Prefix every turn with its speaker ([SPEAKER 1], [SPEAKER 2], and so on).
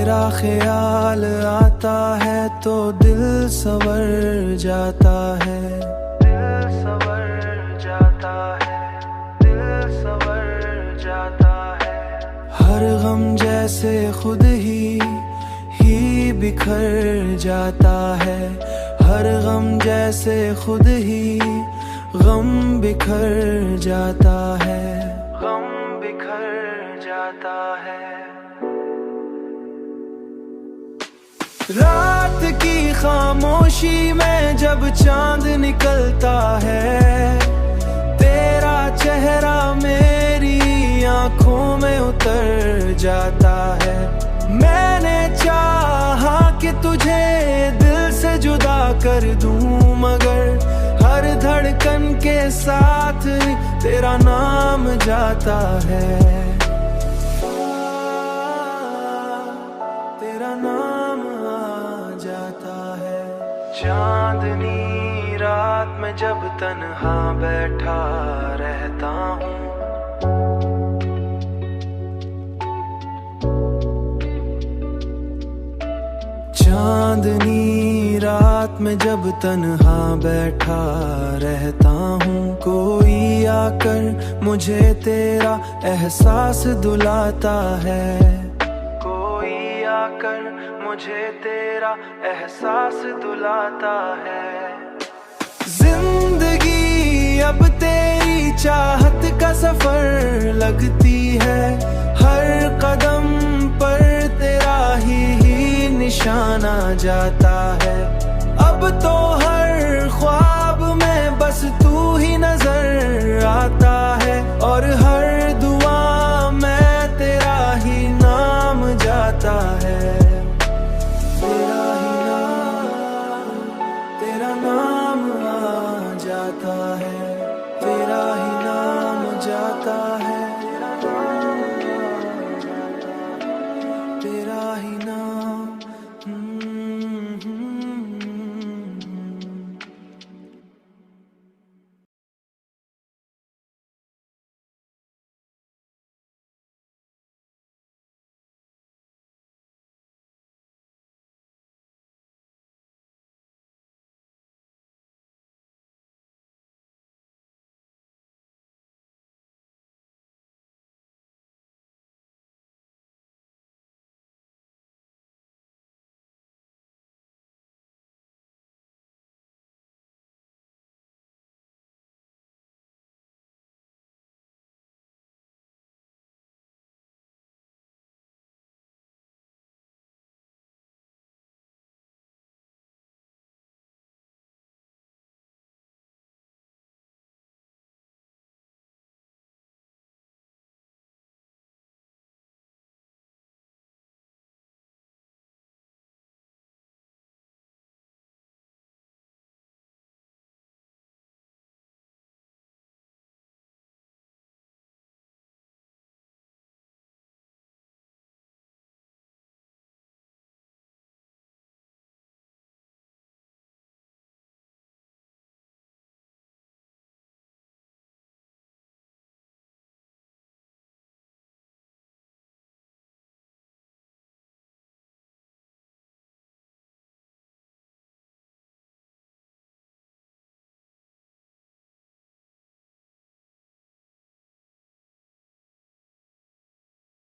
[SPEAKER 1] तेरा ख्याल आता है तो दिल संवर जाता है, दिल संवर जाता है, दिल संवर जाता है। हर गम जैसे खुद ही बिखर जाता है, हर गम जैसे खुद ही गम बिखर जाता है, गम बिखर जाता है। रात की खामोशी में जब चांद निकलता है, तेरा चेहरा मेरी आंखों में उतर जाता है। मैंने चाहा कि तुझे दिल से जुदा कर दूं, मगर हर धड़कन के साथ तेरा नाम जाता है, तेरा नाम आ जाता है। चांदनी रात में जब तन्हा बैठा रहता हूँ, चांदनी रात में जब तन्हा बैठा रहता हूँ, कोई आकर मुझे तेरा एहसास दिलाता है, कोई आकर मुझे तेरा एहसास दिलाता है। जिंदगी अब तेरी चाहत का सफर लगती है, हर कदम पर तेरा ही निशाना जाता है। अब तो हर ख्वाब में बस तू ही नजर आता है, और हर दुआ